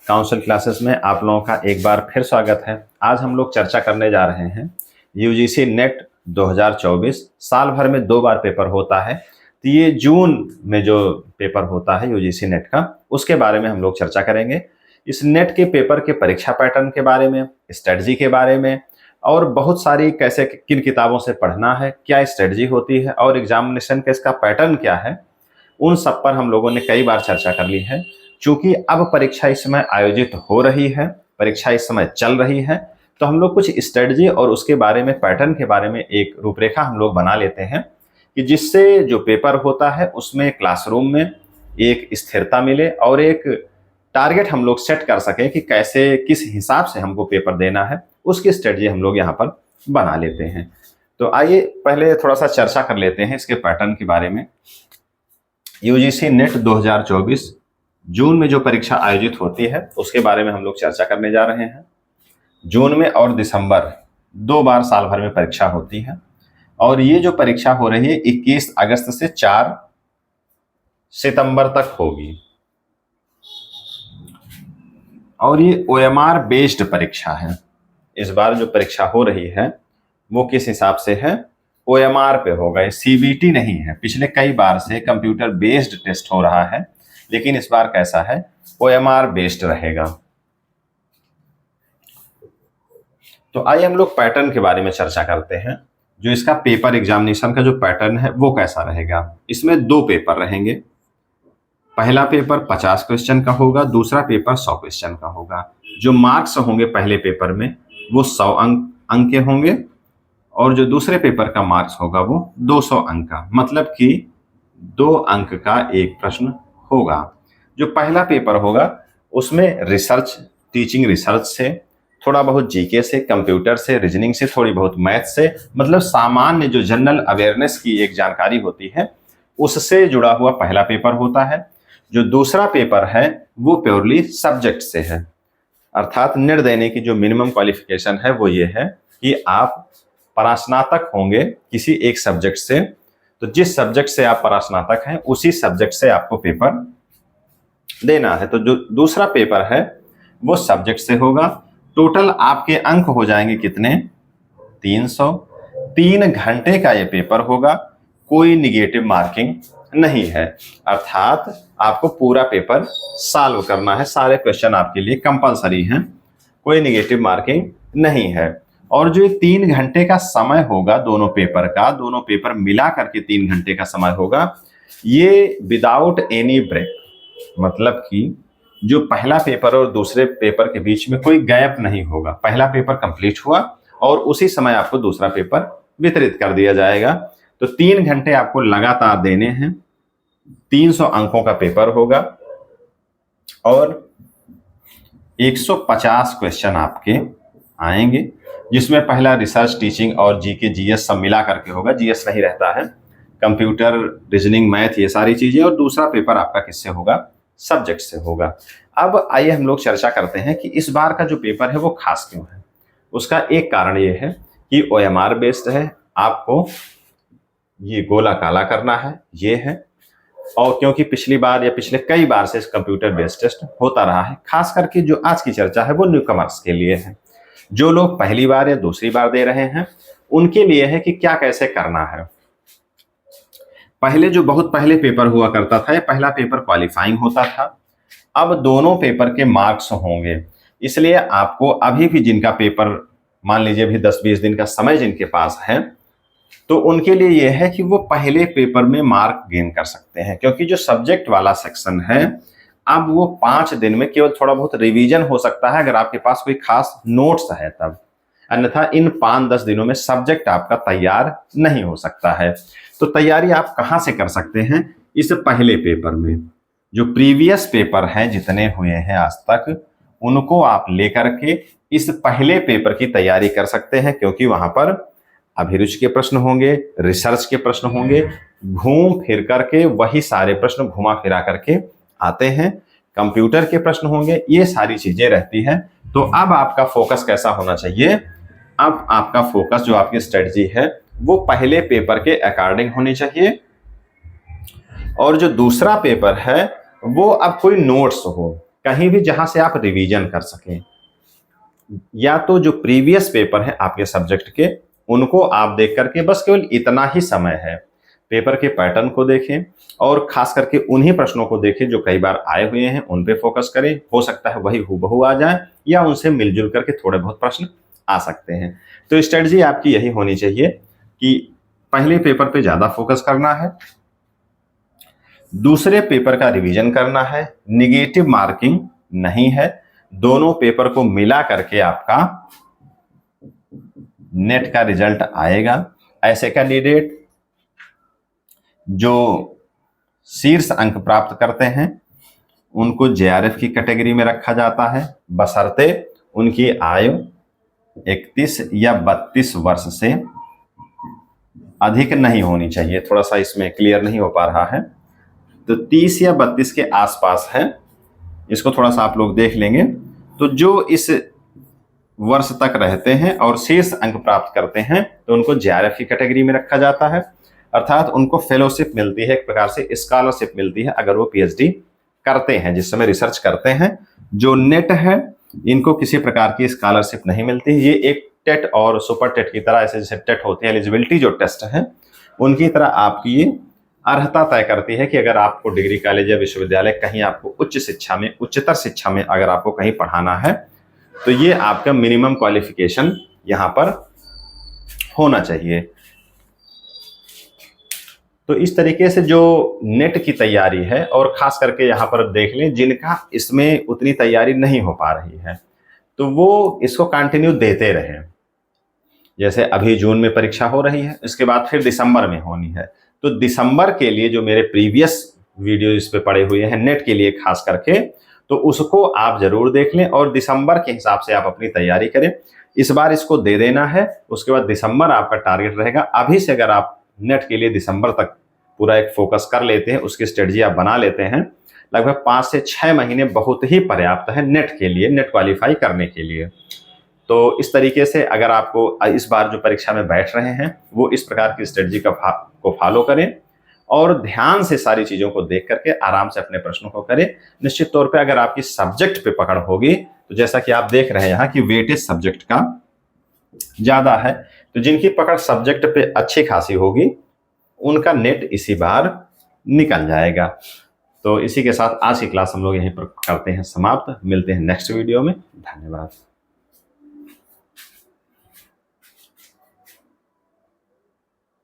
Council classes में आप लोगों का एक बार फिर स्वागत है। आज हम लोग चर्चा करने जा रहे हैं यूजीसी नेट 2024। साल भर में 2 बार पेपर होता है, तो ये जून में जो पेपर होता है यूजीसी नेट का, उसके बारे में हम लोग चर्चा करेंगे। इस नेट के पेपर के परीक्षा पैटर्न के बारे में, स्ट्रेटजी के बारे में, और बहुत सारी कैसे किन किताबों से पढ़ना है, क्या स्ट्रेटजी होती है और एग्जामिनेशन का इसका पैटर्न क्या है, उन सब पर हम लोगों ने कई बार चर्चा कर ली है। चूंकि अब परीक्षा इस समय आयोजित हो रही है, परीक्षा इस समय चल रही है, तो हम लोग कुछ स्ट्रेटजी और उसके बारे में, पैटर्न के बारे में एक रूपरेखा हम लोग बना लेते हैं कि जिससे जो पेपर होता है उसमें क्लासरूम में एक स्थिरता मिले और एक टारगेट हम लोग सेट कर सकें कि कैसे, किस हिसाब से हमको पेपर देना है, उसकी स्ट्रेटजी हम लोग यहाँ पर बना लेते हैं। तो आइए पहले थोड़ा सा चर्चा कर लेते हैं इसके पैटर्न के बारे में। यूजीसी नेट 2024 जून में जो परीक्षा आयोजित होती है उसके बारे में हम लोग चर्चा करने जा रहे हैं। जून में और दिसंबर 2 बार साल भर में परीक्षा होती है, और ये जो परीक्षा हो रही है 21 अगस्त से 4 सितंबर तक होगी, और ये ओएमआर बेस्ड परीक्षा है। इस बार जो परीक्षा हो रही है वो किस हिसाब से है, ओएमआर पे होगा, ये सीबीटी नहीं है। पिछले कई बार से कंप्यूटर बेस्ड टेस्ट हो रहा है, लेकिन इस बार कैसा है, ओएमआर बेस्ड रहेगा। तो आइए हम लोग पैटर्न के बारे में चर्चा करते हैं। जो इसका पेपर एग्जामिनेशन का जो पैटर्न है वो कैसा रहेगा। इसमें 2 पेपर रहेंगे। पहला पेपर 50 क्वेश्चन का होगा, दूसरा पेपर 100 क्वेश्चन का होगा। जो मार्क्स होंगे पहले पेपर में वो 100 अंक के होंगे, और जो दूसरे पेपर का मार्क्स होगा वो 200 अंक का, मतलब कि 2 अंक का एक प्रश्न होगा। जो पहला पेपर होगा उसमें रिसर्च, टीचिंग रिसर्च से, थोड़ा बहुत जीके से, कंप्यूटर से, रीजनिंग से, थोड़ी बहुत मैथ से, मतलब सामान्य जो जनरल अवेयरनेस की एक जानकारी होती है उससे जुड़ा हुआ पहला पेपर होता है। जो दूसरा पेपर है वो प्योरली सब्जेक्ट से है, अर्थात निर्णय देने की जो मिनिमम क्वालिफिकेशन है वो ये है कि आप परास्नातक होंगे किसी एक सब्जेक्ट से। तो जिस सब्जेक्ट से आप परास्नातक हैं उसी सब्जेक्ट से आपको पेपर देना है। तो जो दूसरा पेपर है वो सब्जेक्ट से होगा। टोटल आपके अंक हो जाएंगे कितने, 300। 3 घंटे का ये पेपर होगा, कोई निगेटिव मार्किंग नहीं है, अर्थात आपको पूरा पेपर सॉल्व करना है। सारे क्वेश्चन आपके लिए कंपलसरी हैं, कोई निगेटिव मार्किंग नहीं है। और जो 3 घंटे का समय होगा दोनों पेपर का, दोनों पेपर मिला करके 3 घंटे का समय होगा, ये विदाउट एनी ब्रेक, मतलब कि जो पहला पेपर और दूसरे पेपर के बीच में कोई गैप नहीं होगा। पहला पेपर कंप्लीट हुआ और उसी समय आपको दूसरा पेपर वितरित कर दिया जाएगा। तो 3 घंटे आपको लगातार देने हैं। 300 अंकों का पेपर होगा और 150 क्वेश्चन आपके आएंगे, जिसमें पहला रिसर्च, टीचिंग और जीके जीएस सब मिला करके होगा। जीएस नहीं रहता है, कंप्यूटर, रीजनिंग, मैथ, ये सारी चीजें। और दूसरा पेपर आपका किससे होगा, सब्जेक्ट से होगा। अब आइए हम लोग चर्चा करते हैं कि इस बार का जो पेपर है वो खास क्यों है। उसका एक कारण ये है कि ओएमआर बेस्ड है, आपको ये गोला काला करना है, ये है। और क्योंकि पिछली बार या पिछले कई बार से कंप्यूटर बेस्ड टेस्ट होता रहा है, खास करके जो आज की चर्चा है वो न्यूकमर्स के लिए है। जो लोग पहली बार या दूसरी बार दे रहे हैं उनके लिए है कि क्या कैसे करना है। पहले जो बहुत पहले पेपर हुआ करता था, पहला पेपर क्वालिफाइंग होता था। अब दोनों पेपर के मार्क्स होंगे, इसलिए आपको अभी भी जिनका पेपर, मान लीजिए अभी 10-20 दिन का समय जिनके पास है, तो उनके लिए यह है कि वो पहले पेपर में मार्क गेन कर सकते हैं। क्योंकि जो सब्जेक्ट वाला सेक्शन है अब वो 5 दिन में केवल थोड़ा बहुत रिवीजन हो सकता है अगर आपके पास कोई खास नोट्स है तब, अन्यथा इन 5-10 दिनों में सब्जेक्ट आपका तैयार नहीं हो सकता है। तो तैयारी आप कहाँ से कर सकते हैं, इस पहले पेपर में। जो प्रीवियस पेपर हैं जितने हुए हैं आज तक, उनको आप लेकर के इस पहले पेपर की तैयारी कर सकते हैं, क्योंकि वहां पर अभिरुचि के प्रश्न होंगे, रिसर्च के प्रश्न होंगे, घूम फिर करके वही सारे प्रश्न घुमा फिरा करके आते हैं, कंप्यूटर के प्रश्न होंगे, ये सारी चीजें रहती हैं। तो अब आपका फोकस कैसा होना चाहिए, अब आपका फोकस, जो आपकी स्ट्रेटजी है वो पहले पेपर के अकॉर्डिंग होनी चाहिए। और जो दूसरा पेपर है वो अब कोई नोट्स हो, कहीं भी जहां से आप रिवीजन कर सकें, या तो जो प्रीवियस पेपर है आपके सब्जेक्ट के उनको आप देख करके, बस केवल इतना ही समय है, पेपर के पैटर्न को देखें और खास करके उन्हीं प्रश्नों को देखें जो कई बार आए हुए हैं, उन पे फोकस करें। हो सकता है वही हूबहू आ जाए या उनसे मिलजुल करके थोड़े बहुत प्रश्न आ सकते हैं। तो स्ट्रेटजी आपकी यही होनी चाहिए कि पहले पेपर पे ज्यादा फोकस करना है, दूसरे पेपर का रिवीजन करना है, निगेटिव मार्किंग नहीं है, दोनों पेपर को मिला करके आपका नेट का रिजल्ट आएगा। ऐसे कैंडिडेट जो शीर्ष अंक प्राप्त करते हैं उनको जेआरएफ की कैटेगरी में रखा जाता है, बशर्ते उनकी आयु 31 या 32 वर्ष से अधिक नहीं होनी चाहिए। थोड़ा सा इसमें क्लियर नहीं हो पा रहा है, तो 30 या 32 के आसपास है, इसको थोड़ा सा आप लोग देख लेंगे। तो जो इस वर्ष तक रहते हैं और शीर्ष अंक प्राप्त करते हैं तो उनको जेआरएफ की कैटेगरी में रखा जाता है, अर्थात उनको फेलोशिप मिलती है, एक प्रकार से स्कॉलरशिप मिलती है अगर वो पीएचडी करते हैं, जिस समय रिसर्च करते हैं। जो नेट है इनको किसी प्रकार की स्कॉलरशिप नहीं मिलती, ये एक टेट और सुपर टेट की तरह, ऐसे जैसे टेट होती है एलिजिबिलिटी जो टेस्ट है उनकी तरह आपकी ये अर्हता तय करती है कि अगर आपको डिग्री कॉलेज या विश्वविद्यालय कहीं आपको उच्च शिक्षा में, उच्चतर शिक्षा में अगर आपको कहीं पढ़ाना है तो ये आपका मिनिमम क्वालिफिकेशन यहाँ पर होना चाहिए। तो इस तरीके से जो नेट की तैयारी है, और खास करके यहाँ पर देख लें जिनका इसमें उतनी तैयारी नहीं हो पा रही है तो वो इसको कंटिन्यू देते रहें। जैसे अभी जून में परीक्षा हो रही है, इसके बाद फिर दिसंबर में होनी है, तो दिसंबर के लिए जो मेरे प्रीवियस वीडियो इस पे पड़े हुए हैं नेट के लिए खास करके, तो उसको आप जरूर देख लें और दिसंबर के हिसाब से आप अपनी तैयारी करें। इस बार इसको दे देना है, उसके बाद दिसंबर आपका टारगेट रहेगा। अभी से अगर आप नेट के लिए दिसंबर तक पूरा एक फोकस कर लेते हैं, उसकी स्ट्रेटजी आप बना लेते हैं, लगभग 5 से 6 महीने बहुत ही पर्याप्त है नेट के लिए, नेट क्वालिफाई करने के लिए। तो इस तरीके से अगर आपको इस बार जो परीक्षा में बैठ रहे हैं वो इस प्रकार की स्ट्रेटजी को फॉलो करें और ध्यान से सारी चीजों को देख करके आराम से अपने प्रश्नों को करें। निश्चित तौर पे अगर आपकी सब्जेक्ट पे पकड़ होगी, तो जैसा कि आप देख रहे हैं यहाँ कि वेटेज सब्जेक्ट का ज्यादा है, तो जिनकी पकड़ सब्जेक्ट पे अच्छी खासी होगी उनका नेट इसी बार निकल जाएगा। तो इसी के साथ आज की क्लास हम लोग यहीं पर करते हैं समाप्त। मिलते हैं नेक्स्ट वीडियो में। धन्यवाद।